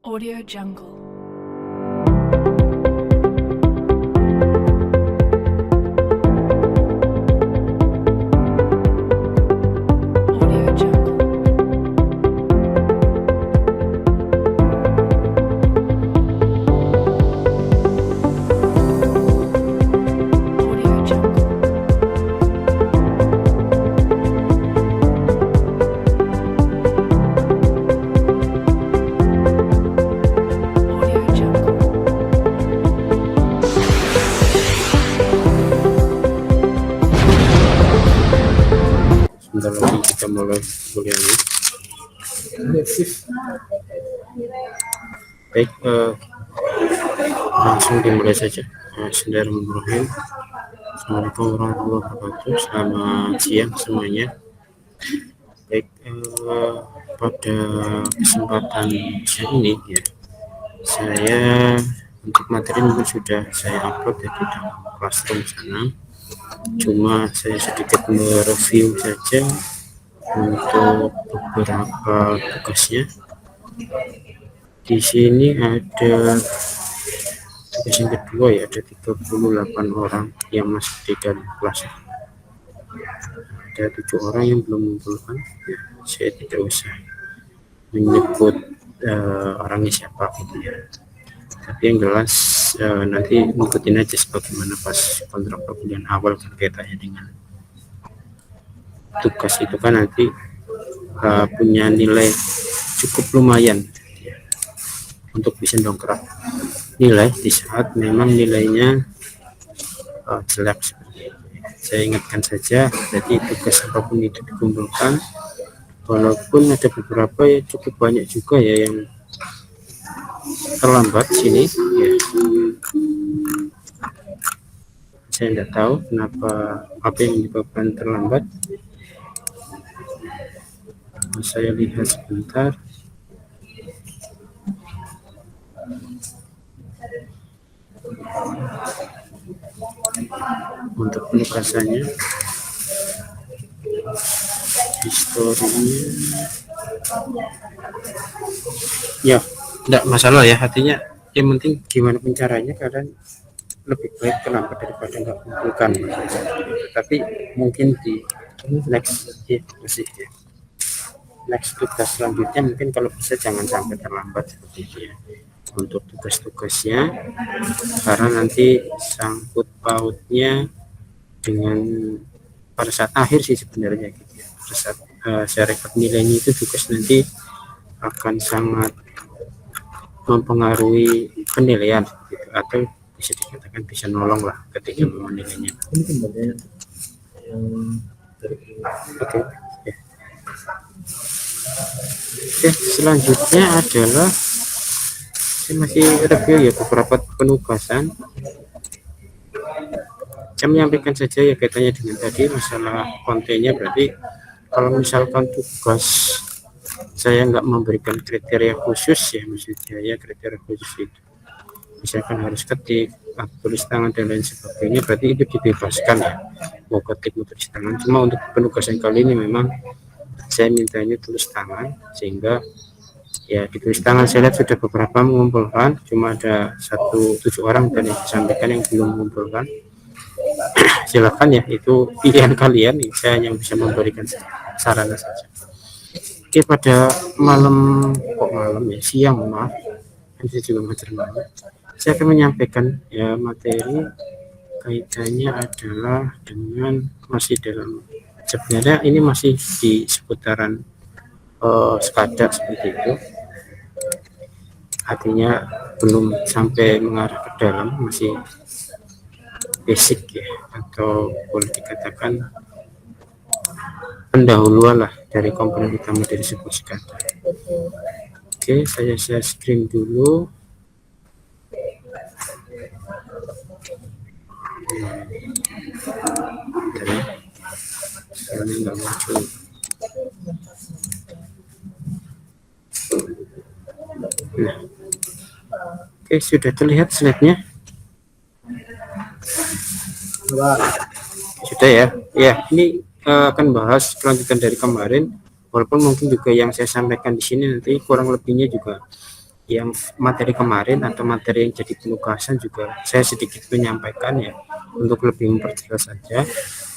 Audio Jungle. Audio Jungle. Audio Jungle. Audio Jungle. Sebentar lagi kita mulai kuliahnya. Baik, langsung dimulai saja. Bismillahirrahmanirrahim. Assalamualaikum warahmatullahi wabarakatuh. Selamat siang semuanya. Baik, pada kesempatan siang ini ya, saya untuk materi mungkin sudah saya upload ya di dalam Classroom sana. Cuma saya sedikit mereview saja untuk beberapa tugasnya. Di sini ada tugas yang kedua ya, ada 38 orang yang masih di dalam kelas. Ada 7 orang yang belum mengumpulkan. Ya, saya tidak usah menyebut orangnya siapa gitu ya. Tapi yang jelas nanti ngikutin aja sebagaimana pas kontrak perkuliahan awal kaitannya dengan tugas itu kan nanti punya nilai cukup lumayan ya, untuk bisa dongkrak nilai di saat memang nilainya jelek seperti itu. Saya ingatkan saja, jadi tugas apapun itu dikumpulkan, walaupun ada beberapa ya cukup banyak juga ya yang terlambat sini ya. Saya tidak tahu kenapa, apa yang menyebabkan terlambat. Saya lihat sebentar. Untuk penugasannya, historinya ya tidak masalah ya, artinya yang penting gimana caranya, kalian lebih baik terlambat daripada nggak kumpulkan. Tapi mungkin di next ya, masih ya, next tugas selanjutnya mungkin kalau bisa jangan sampai terlambat seperti itu ya untuk tugas-tugasnya, karena nanti sangkut pautnya dengan pada saat akhir sih sebenarnya gitu ya. Pada saat saya rekap nilainya itu tugas nanti akan sangat mempengaruhi penilaian gitu, atau bisa dikatakan bisa nolong lah ketika memang nilainya. Ini kembali yang oke. Oke, selanjutnya adalah saya masih review ya beberapa penugasan. Saya menyampaikan saja ya kaitannya dengan tadi masalah kontennya. Berarti kalau misalkan tugas saya nggak memberikan kriteria khusus ya, maksudnya ya kriteria khusus itu misalkan harus ketik, tulis tangan dan lain sebagainya, berarti itu dibebaskan ya, mau ketik mau tulis tangan. Cuma untuk penugasan kali ini memang saya mintanya tulis tangan, sehingga ya ditulis tangan saya lihat sudah beberapa mengumpulkan, cuma ada 7 orang dan yang disampaikan yang belum mengumpulkan. Silakan ya, itu pilihan kalian, saya yang bisa memberikan saran saja. Oke, pada malam ya, siang maaf, nanti juga malam, saya akan menyampaikan ya materi kaitannya adalah dengan masih dalam, sebenarnya ini masih di seputaran sekadar seperti itu, artinya belum sampai mengarah ke dalam, masih basic ya, atau boleh dikatakan pendahuluan lah dari komponen utama dari sebuah sekadar. Oke, saya share screen dulu. Soalnya nggak muncul. Nah, oke, sudah terlihat slide-nya? Sudah ya. Ya, ini akan bahas kelanjutan dari kemarin, walaupun mungkin juga yang saya sampaikan di sini nanti kurang lebihnya juga yang materi kemarin atau materi yang jadi penugasan juga saya sedikit menyampaikan ya untuk lebih memperjelas saja.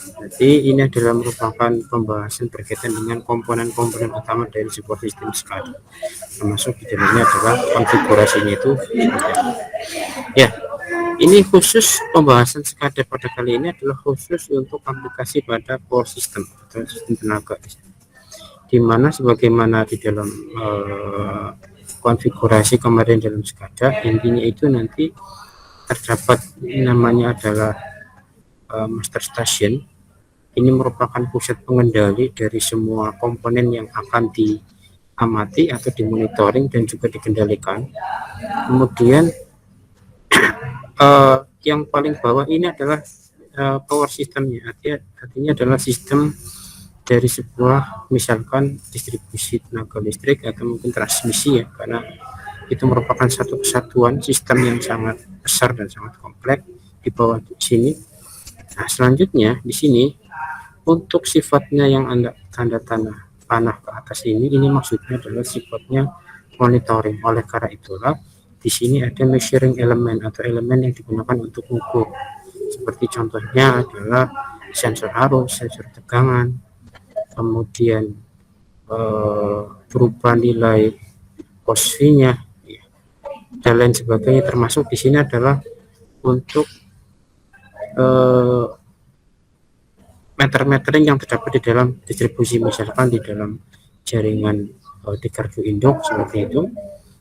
Jadi ini adalah merupakan pembahasan berkaitan dengan komponen-komponen utama dari sebuah sistem SCADA, termasuk di dalamnya adalah konfigurasinya itu. Ya, ini khusus pembahasan SCADA pada kali ini adalah khusus untuk aplikasi pada power system atau sistem tenaga, di mana sebagaimana di dalam konfigurasi kemarin dalam SCADA, intinya itu nanti terdapat namanya adalah master station. Ini merupakan pusat pengendali dari semua komponen yang akan diamati atau dimonitoring dan juga dikendalikan. Kemudian yang paling bawah ini adalah power systemnya, artinya adalah sistem dari sebuah misalkan distribusi tenaga listrik atau mungkin transmisi ya, karena itu merupakan satu kesatuan sistem yang sangat besar dan sangat kompleks di bawah sini. Nah, selanjutnya di sini untuk sifatnya yang Anda tanda panah ke atas ini maksudnya adalah sifatnya monitoring. Oleh karena itulah di sini ada measuring element atau elemen yang digunakan untuk mengukur. Seperti contohnya adalah sensor arus, sensor tegangan, kemudian perubahan nilai posisinya dan lain sebagainya. Termasuk di sini adalah untuk meter-metering yang terdapat di dalam distribusi, misalkan di dalam jaringan di gardu induk seperti itu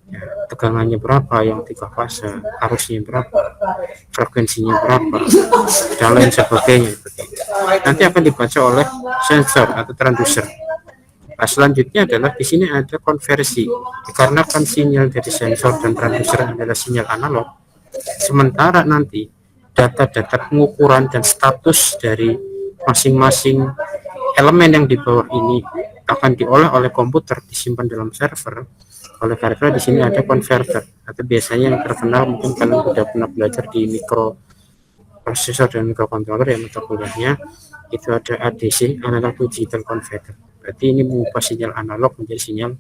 ya, tegangannya berapa yang 3 fase, arusnya berapa, frekuensinya berapa, dan lain sebagainya. Nanti akan dibaca oleh sensor atau transducer. Nah, selanjutnya adalah di sini ada konversi, karena kan sinyal dari sensor dan transducer adalah sinyal analog, sementara nanti data-data pengukuran dan status dari masing-masing elemen yang di bawah ini akan diolah oleh komputer, disimpan dalam server. Oleh karena di sini ada converter, atau biasanya yang terkenal mungkin kalian sudah pernah belajar di mikroprosesor dan mikrocontroller yang mata kuliahnya itu ada ADC, analog to digital converter. Berarti ini mengubah sinyal analog menjadi sinyal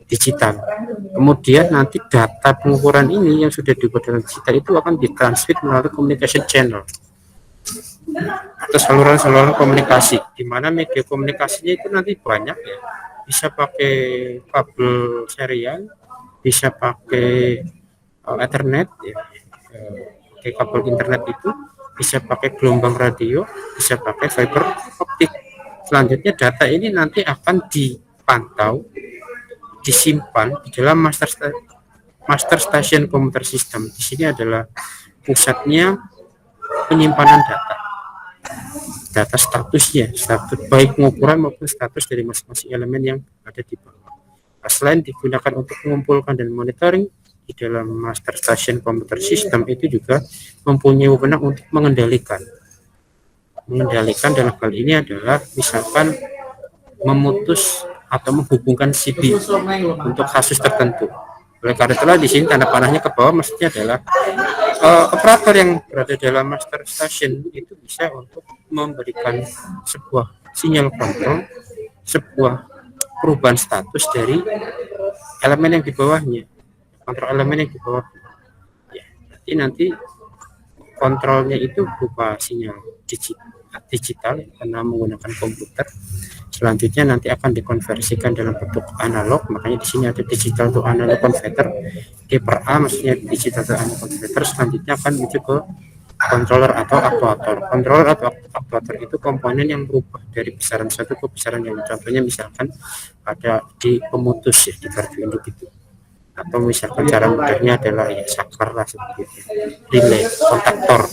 digital. Kemudian nanti data pengukuran ini yang sudah dibuat dalam digital itu akan ditransmit melalui communication channel atau saluran-saluran komunikasi, di mana media komunikasinya itu nanti banyak ya, bisa pakai kabel serial, bisa pakai Ethernet ya, pakai kabel internet itu, bisa pakai gelombang radio, bisa pakai fiber optik. Selanjutnya data ini nanti akan dipantau, disimpan di dalam master station komputer system. Di sini adalah pusatnya penyimpanan data statusnya, status baik pengukuran maupun status dari masing-masing elemen yang ada di bawah. Selain digunakan untuk mengumpulkan dan monitoring, di dalam master station komputer system itu juga mempunyai wewenang untuk mengendalikan dalam hal ini adalah misalkan memutus atau menghubungkan CD untuk kasus tertentu. Oleh karena itulah di sini tanda panahnya ke bawah, maksudnya adalah operator yang berada dalam master station itu bisa untuk memberikan sebuah sinyal kontrol, sebuah perubahan status dari elemen yang di bawahnya, kontrol elemen yang di bawah. Ya, nanti kontrolnya itu berupa sinyal digital karena menggunakan komputer. Selanjutnya nanti akan dikonversikan dalam bentuk analog, makanya di sini ada digital to analog converter, D/A maksudnya digital to analog converter. Selanjutnya akan menuju ke controller atau aktuator. Controller atau aktuator itu komponen yang berubah dari besaran satu ke besaran yang lain. Contohnya misalkan ada di pemutus ya, di gardu induk itu, atau misalkan cara mudahnya adalah ya saklar lah seperti itu, relay, kontaktor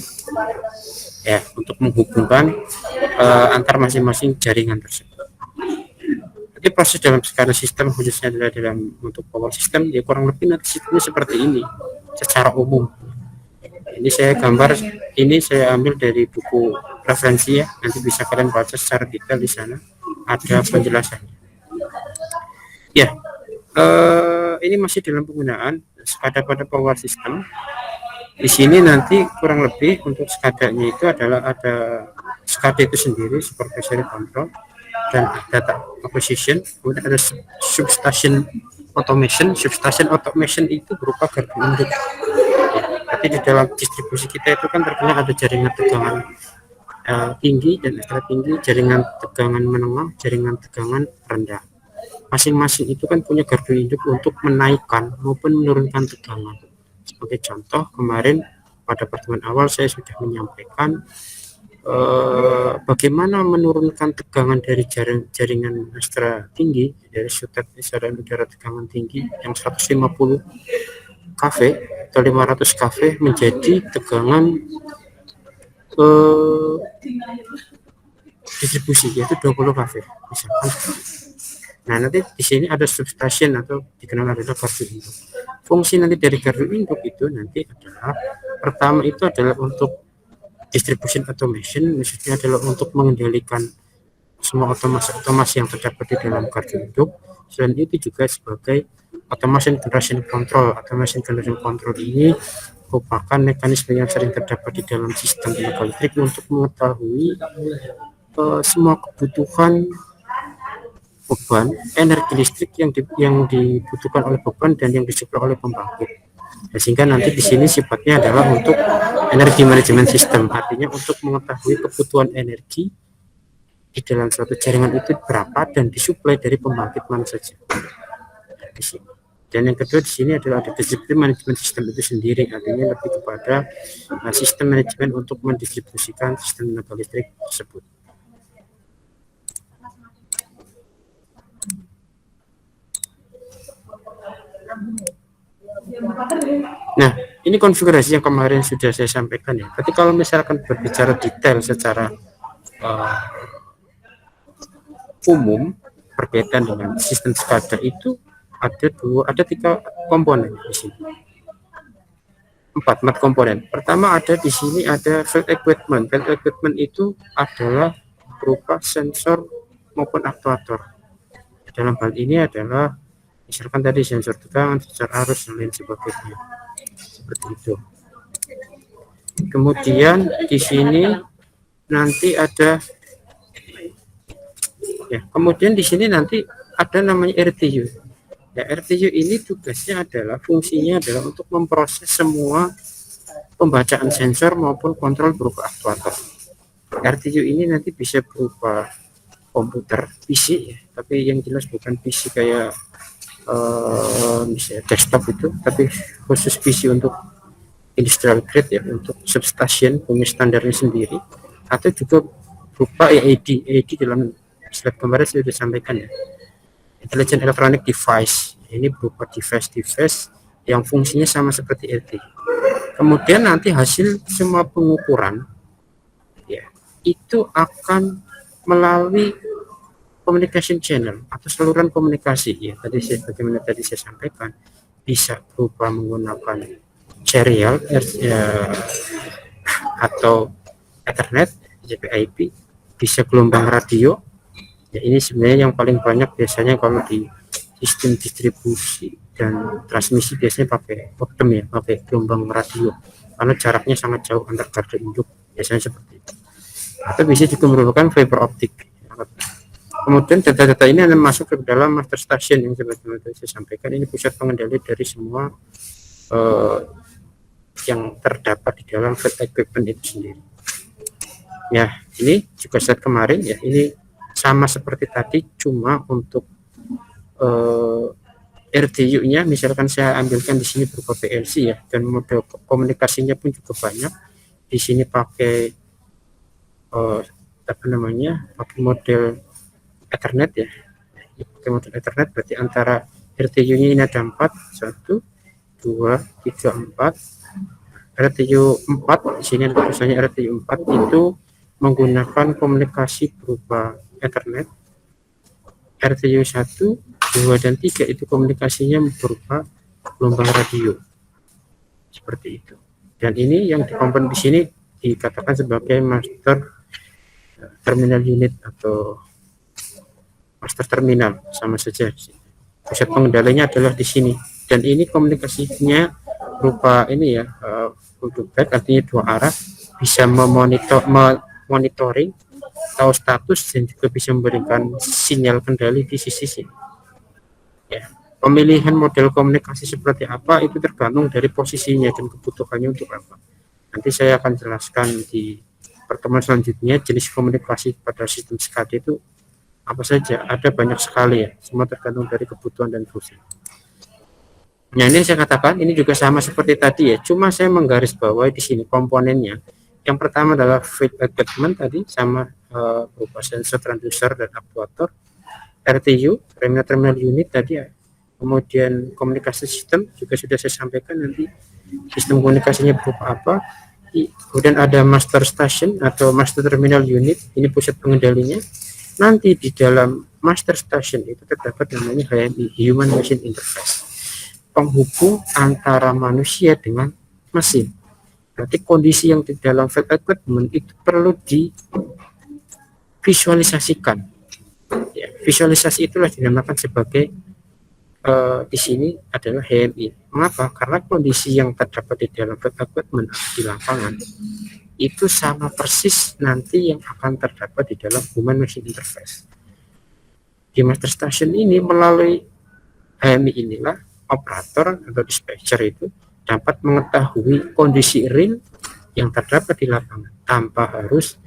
ya, untuk menghubungkan antar masing-masing jaringan tersebut. Jadi proses dalam skala sistem khususnya adalah dalam untuk power system ya kurang lebih nanti sistemnya seperti ini secara umum. Ini saya gambar, ini saya ambil dari buku referensi ya, nanti bisa kalian baca secara detail, di sana ada penjelasannya. Ya, ini masih dalam penggunaan SCADA pada power system. Di sini nanti kurang lebih untuk SCADA-nya itu adalah ada SCADA itu sendiri, supervisory control dan data acquisition, kemudian ada substation automation. Substation automation itu berupa gardu induk. Tapi di dalam distribusi kita itu kan terkadang ada jaringan tegangan tinggi dan ekstra tinggi, jaringan tegangan menengah, jaringan tegangan rendah. Masing-masing itu kan punya gardu induk untuk menaikkan maupun menurunkan tegangan. Sebagai contoh, kemarin pada pertemuan awal saya sudah menyampaikan bagaimana menurunkan tegangan dari jaringan ekstra tinggi, dari sutet saluran udara tegangan tinggi yang 150 kV atau 500 kV menjadi tegangan distribusi, yaitu 20 kV misalkan. Nah, nanti di sini ada substation atau dikenal adalah gardu induk. Fungsi nanti dari gardu induk itu nanti adalah, pertama itu adalah untuk distribution automation, maksudnya adalah untuk mengendalikan semua otomasi yang terdapat di dalam gardu induk. Selain itu juga sebagai automation generation control. Automation generation control ini merupakan mekanisme yang sering terdapat di dalam sistem tenaga listrik untuk mengetahui semua kebutuhan beban energi listrik yang dibutuhkan oleh beban dan yang disuplai oleh pembangkit. Nah, sehingga nanti di sini sifatnya adalah untuk energi manajemen sistem, artinya untuk mengetahui kebutuhan energi di dalam suatu jaringan itu berapa dan disuplai dari pembangkit mana saja. Nah, di sini. Dan yang kedua di sini adalah ada disiplin manajemen sistem itu sendiri, artinya lebih kepada sistem manajemen untuk mendistribusikan sistem tenaga listrik tersebut. Nah, ini konfigurasi yang kemarin sudah saya sampaikan ya. Tapi kalau misalkan berbicara detail secara umum berkaitan dengan sistem SCADA itu ada tiga komponen di sini. Empat komponen. Pertama ada di sini ada field equipment. Field equipment itu adalah berupa sensor maupun aktuator. Dalam hal ini adalah misalkan tadi sensor tegangan, sensor arus, dan lain sebagainya. Seperti itu. Kemudian di sini nanti ada kemudian di sini nanti ada namanya RTU. Ya, RTU ini tugasnya adalah fungsinya adalah untuk memproses semua pembacaan sensor maupun kontrol berupa aktuator. RTU ini nanti bisa berupa komputer PC ya, tapi yang jelas bukan PC kayak misalnya desktop itu, tapi khusus PC untuk industrial grade ya, untuk substation punya standarnya sendiri, atau juga berupa AED dalam slide kemarin saya sudah sampaikan ya, Intelligent Electronic Device. Ini berupa device yang fungsinya sama seperti RT. Kemudian nanti hasil semua pengukuran ya itu akan melalui communication channel atau saluran komunikasi ya, bagaimana tadi saya sampaikan, bisa berupa menggunakan serial atau Ethernet, JPIP, bisa gelombang radio ya. Ini sebenarnya yang paling banyak biasanya kalau di sistem distribusi dan transmisi biasanya pakai modem ya, pakai gelombang radio karena jaraknya sangat jauh antar gardu induk, biasanya seperti itu. Atau bisa juga merupakan fiber optik. Kemudian data-data ini akan masuk ke dalam master station yang sebagaimana saya sampaikan, ini pusat pengendali dari semua yang terdapat di dalam field equipment itu sendiri. Ya, ini juga slide kemarin ya, ini sama seperti tadi, cuma untuk RTU-nya misalkan saya ambilkan di sini berupa PLC ya, dan mode komunikasinya pun juga banyak. Di sini pakai pakai model Ethernet ya. Pakai model Ethernet berarti antara RTU-nya ini ada 4, 1, 2, 3, 4. RTU 4 di sini ada tulisannya RTU 4 itu menggunakan komunikasi berupa Ethernet. RTU 1, 2, dan 3 itu komunikasinya berupa gelombang radio. Seperti itu. Dan ini yang dikomponen di sini dikatakan sebagai master terminal unit atau master terminal, sama saja. Pusat pengendalinya adalah di sini. Dan ini komunikasinya berupa ini ya, untuk back, artinya dua arah, bisa monitoring tahu status dan juga bisa memberikan sinyal kendali di sisi sini. Ya, Pemilihan model komunikasi seperti apa itu tergantung dari posisinya dan kebutuhannya untuk apa. Nanti saya akan jelaskan di pertemuan selanjutnya jenis komunikasi pada sistem SCADA itu apa saja. Ada banyak sekali ya, semua tergantung dari kebutuhan dan fungsi. Nah, ini saya katakan ini juga sama seperti tadi ya, cuma saya menggarisbawahi di sini komponennya. Yang pertama adalah field equipment tadi sama berupa sensor, transducer, dan aktuator. RTU, terminal unit tadi ya. Kemudian komunikasi sistem juga sudah saya sampaikan, nanti sistem komunikasinya berupa apa. Kemudian ada master station atau master terminal unit, ini pusat pengendalinya. Nanti di dalam master station itu terdapat namanya HMI, Human Machine Interface, penghubung antara manusia dengan mesin. Berarti kondisi yang di dalam field equipment itu perlu divisualisasikan. Ya, visualisasi itulah dinamakan sebagai di sini adalah HMI. Mengapa? Karena kondisi yang terdapat di dalam field equipment di lapangan itu sama persis nanti yang akan terdapat di dalam human machine interface. Di master station ini melalui HMI inilah operator atau dispatcher itu dapat mengetahui kondisi real yang terdapat di lapangan tanpa harus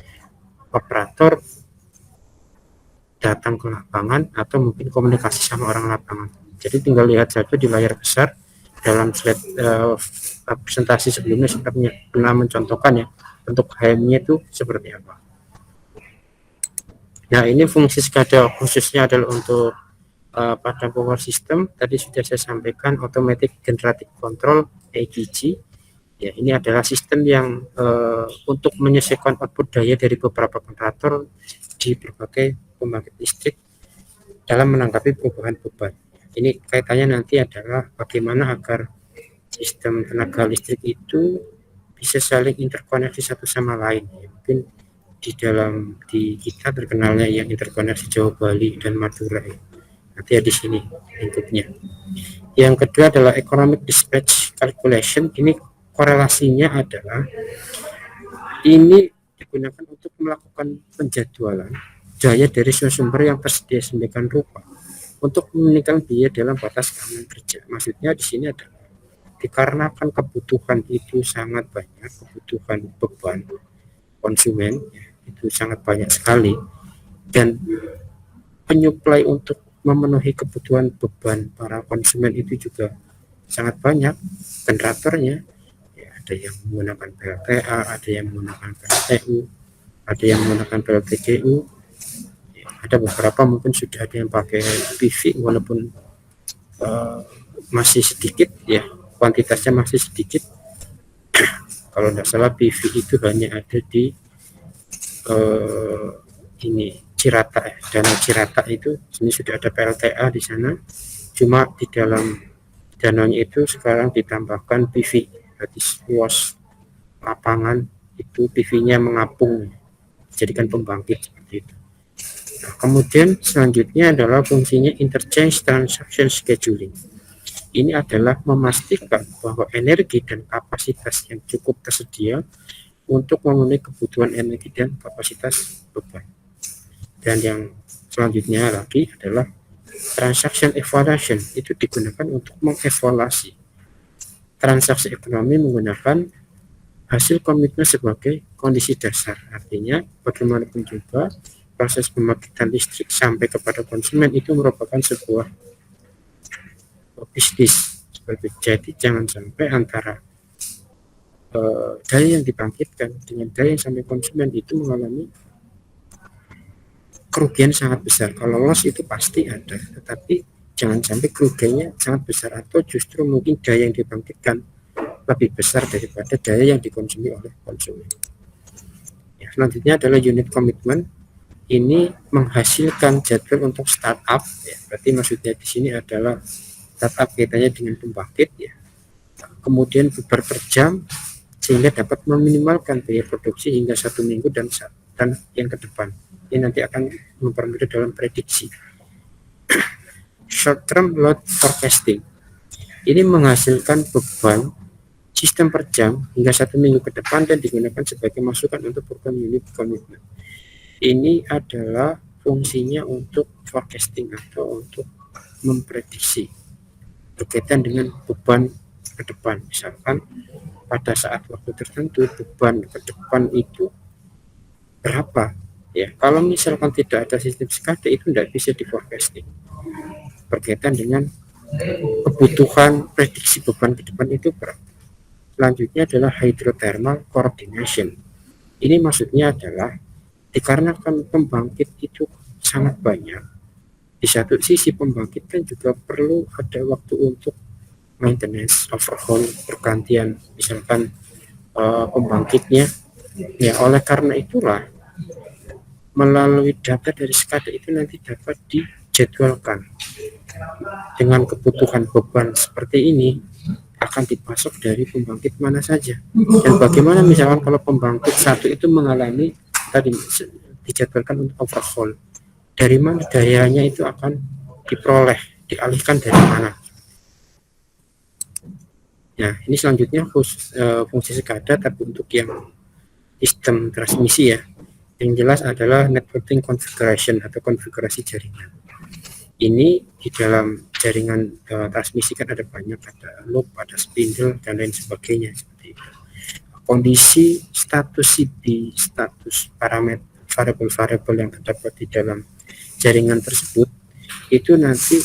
operator datang ke lapangan atau mungkin komunikasi sama orang lapangan. Jadi tinggal lihat saja di layar besar dalam slide presentasi sebelumnya saya pernah mencontohkan ya untuk HMI itu seperti apa. Nah, ini fungsi SCADA khususnya adalah untuk pada power system tadi sudah saya sampaikan, automatic generating control AGC. Ya, ini adalah sistem yang untuk menyesuaikan output daya dari beberapa generator di berbagai pembangkit listrik dalam menanggapi perubahan beban. Ini kaitannya nanti adalah bagaimana agar sistem tenaga listrik itu bisa saling interkoneksi satu sama lain. Ya, mungkin di kita terkenalnya yang interkoneksi Jawa, Bali, dan Madura. Ya. Nanti ya di sini lingkupnya. Yang kedua adalah economic dispatch calculation. Ini korelasinya adalah ini digunakan untuk melakukan penjadwalan daya dari sumber yang tersedia sedemikian rupa untuk meningkatkan biaya dalam batas keamanan kerja. Maksudnya di sini adalah dikarenakan kebutuhan itu sangat banyak, kebutuhan beban konsumen ya, itu sangat banyak sekali, dan penyuplai untuk memenuhi kebutuhan beban para konsumen itu juga sangat banyak. Generatornya ya, ada yang menggunakan PLTA, ada yang menggunakan PLTU, ada yang menggunakan PLTGU, ada beberapa mungkin sudah ada yang pakai PV walaupun masih sedikit ya, kuantitasnya masih sedikit. Kalau tidak salah PV itu hanya ada di ini Cirata ya, Danau Cirata itu. Ini sudah ada PLTA di sana, cuma di dalam danaunya itu sekarang ditambahkan PV, berarti luas lapangan itu PV-nya mengapung, jadikan pembangkit seperti itu. Nah, kemudian selanjutnya adalah fungsinya interchange transaction scheduling. Ini adalah memastikan bahwa energi dan kapasitas yang cukup tersedia untuk memenuhi kebutuhan energi dan kapasitas beban. Dan yang selanjutnya lagi adalah transaction evaluation. Itu digunakan untuk mengevaluasi transaksi ekonomi menggunakan hasil komitmen sebagai kondisi dasar. Artinya bagaimanapun juga proses pembangkitan listrik sampai kepada konsumen itu merupakan sebuah bisnis. Jadi jangan sampai antara daya yang dibangkitkan dengan daya yang sampai konsumen itu mengalami kerugian sangat besar. Kalau loss itu pasti ada, tetapi jangan sampai kerugiannya sangat besar atau justru mungkin daya yang dibangkitkan lebih besar daripada daya yang dikonsumsi oleh konsumen. Ya, selanjutnya adalah unit komitmen. Ini menghasilkan jadwal untuk startup ya, berarti maksudnya di sini adalah startup kaitannya dengan pembangkit ya, kemudian bubar per jam sehingga dapat meminimalkan biaya produksi hingga 1 minggu dan yang ke depan. Ini nanti akan mempermudah dalam prediksi. Short term load forecasting ini menghasilkan beban sistem per jam hingga 1 minggu ke depan dan digunakan sebagai masukan untuk program unit komitmen. Ini adalah fungsinya untuk forecasting atau untuk memprediksi berkaitan dengan beban ke depan. Misalkan pada saat waktu tertentu beban ke depan itu berapa ya. Kalau misalkan tidak ada sistem SCADA itu tidak bisa di forecasting berkaitan dengan kebutuhan prediksi beban ke depan itu berapa. Selanjutnya adalah hydrothermal coordination. Ini maksudnya adalah dikarenakan pembangkit itu sangat banyak, di satu sisi pembangkit kan juga perlu ada waktu untuk maintenance, overhaul, pergantian misalkan pembangkitnya ya. Oleh karena itulah melalui data dari SCADA itu nanti dapat dijadwalkan dengan kebutuhan beban seperti ini akan dipasok dari pembangkit mana saja, dan bagaimana misalkan kalau pembangkit satu itu mengalami tadi dijadwalkan untuk overhaul, dari mana dayanya itu akan diperoleh, dialihkan dari mana. Nah, ini selanjutnya fungsi SCADA tapi untuk yang sistem transmisi ya. Yang jelas adalah networking configuration atau konfigurasi jaringan. Ini di dalam jaringan transmisi kan ada banyak, ada loop, ada spindle dan lain sebagainya seperti itu. Kondisi status CP, status parameter variabel-variabel yang terdapat di dalam jaringan tersebut itu nanti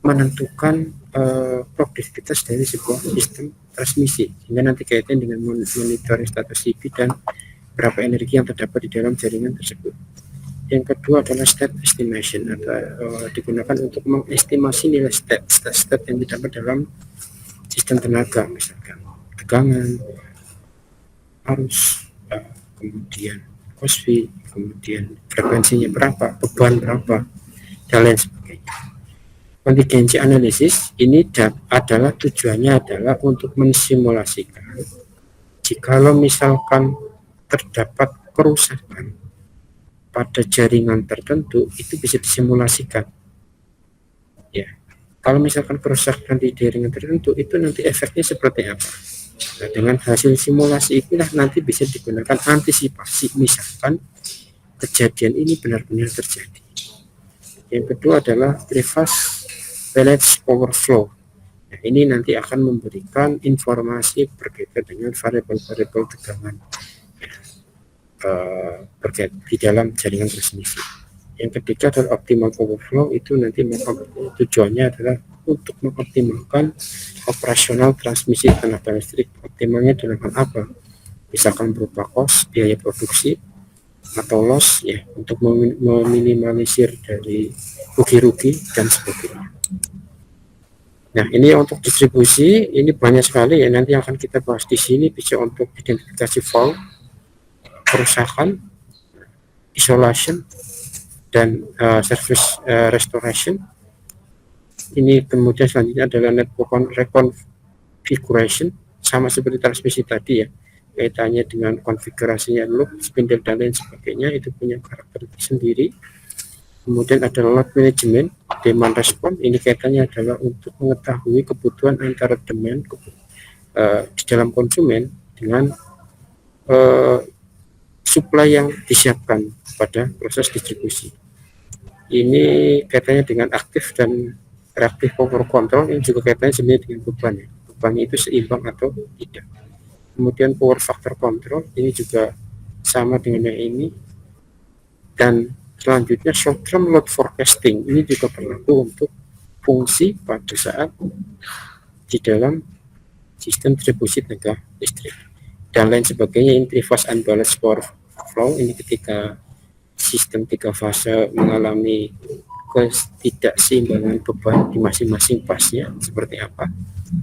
menentukan produktivitas dari sebuah sistem transmisi, sehingga nanti kaitan dengan monitoring status CP dan berapa energi yang terdapat di dalam jaringan tersebut. Yang kedua adalah state estimation, atau digunakan untuk mengestimasi nilai state yang didapat dalam sistem tenaga, misalkan tegangan, arus, kemudian cosv, kemudian frekuensinya berapa, beban berapa, dan lain sebagainya. Contingency analysis ini adalah tujuannya adalah untuk mensimulasikan jikalau misalkan terdapat kerusakan pada jaringan tertentu itu bisa disimulasikan ya. Kalau misalkan kerusakan di jaringan tertentu itu nanti efeknya seperti apa. Nah, dengan hasil simulasi itulah nanti bisa digunakan antisipasi misalkan kejadian ini benar-benar terjadi. Yang kedua adalah reverse balance power flow. Nah, ini nanti akan memberikan informasi berkaitan dengan variabel-variabel tegangan berkait di dalam jaringan transmisi. Yang ketiga adalah optimal power flow, itu nanti tujuannya adalah untuk mengoptimalkan operasional transmisi tenaga listrik. Optimalnya dalam hal apa? Misalkan berupa cost, biaya produksi, atau loss ya, untuk meminimalisir dari rugi-rugi dan sebagainya. Nah, ini untuk distribusi, ini banyak sekali ya, nanti akan kita bahas di sini, bisa untuk identifikasi fault, kerusakan, isolation, dan service restoration. Ini kemudian selanjutnya adalah network reconfiguration, sama seperti transmisi tadi ya, kaitannya dengan konfigurasinya loop, spindle dan lain sebagainya, itu punya karakter sendiri. Kemudian ada load management, demand response, ini kaitannya adalah untuk mengetahui kebutuhan antara demand di dalam konsumen dengan supply yang disiapkan pada proses distribusi. Ini kaitannya dengan aktif dan reaktif power control, ini juga kaitannya sebenarnya dengan beban ya. Bebannya itu seimbang atau tidak. Kemudian power factor control, ini juga sama dengan yang ini. Dan selanjutnya short term load forecasting, ini juga berlaku untuk fungsi pada saat di dalam sistem distribusi tenaga listrik dan lain sebagainya. Ini three-phase unbalanced power flow, ini ketika sistem 3 fase mengalami ketidakseimbangan beban di masing-masing pasnya seperti apa,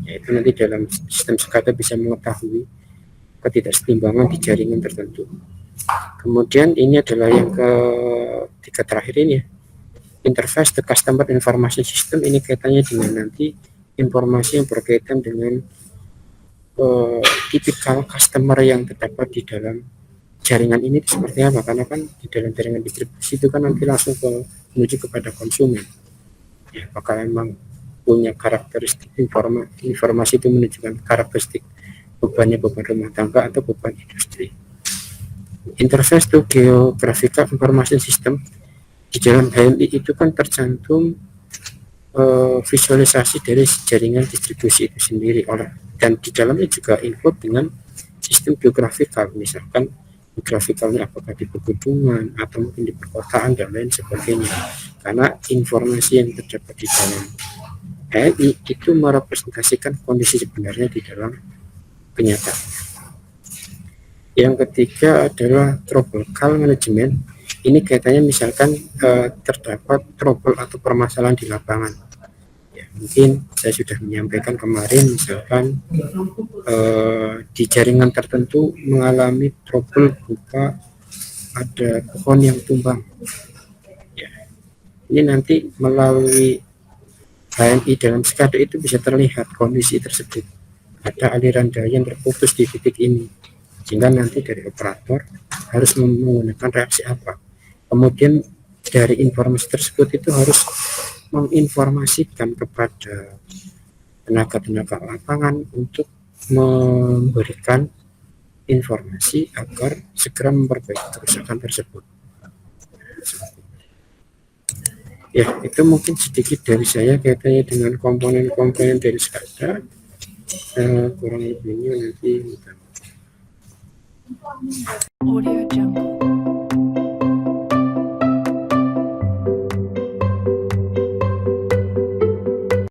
yaitu nanti dalam sistem SCADA bisa mengetahui ketidakseimbangan di jaringan tertentu. Kemudian ini adalah yang ketiga terakhir ini ya, interface the customer information system, ini kaitannya dengan nanti informasi yang berkaitan dengan tipikal customer yang terdapat di dalam jaringan ini seperti apa, karena kan di dalam jaringan distribusi itu kan nanti langsung menuju kepada konsumen ya, apakah memang punya karakteristik informasi itu menunjukkan karakteristik bebannya beban rumah tangga atau beban industri. Interface to Geographical Information System, di dalam HMI itu kan tercantum visualisasi dari jaringan distribusi itu sendiri dan di dalamnya juga input dengan sistem geografikal, misalkan geografikalnya apakah di pegunungan atau mungkin di perkotaan dan lain sebagainya, karena informasi yang terdapat di dalam HMI itu merepresentasikan kondisi sebenarnya di dalam kenyataan. Yang ketiga adalah trouble call management. Ini kaitannya misalkan terdapat trouble atau permasalahan di lapangan. Ya, mungkin saya sudah menyampaikan kemarin, misalkan di jaringan tertentu mengalami trouble berupa ada pohon yang tumbang. Ya, ini nanti melalui HMI dalam SCADA itu bisa terlihat kondisi tersebut. Ada aliran daya yang terputus di titik ini, sehingga nanti dari operator harus menggunakan reaksi apa. Kemudian dari informasi tersebut itu harus menginformasikan kepada tenaga-tenaga lapangan untuk memberikan informasi agar segera memperbaiki kerusakan tersebut. Ya, itu mungkin sedikit dari saya kaitannya dengan komponen-komponen dari SCADA. Kurang lebihnya nanti Audio Jungle.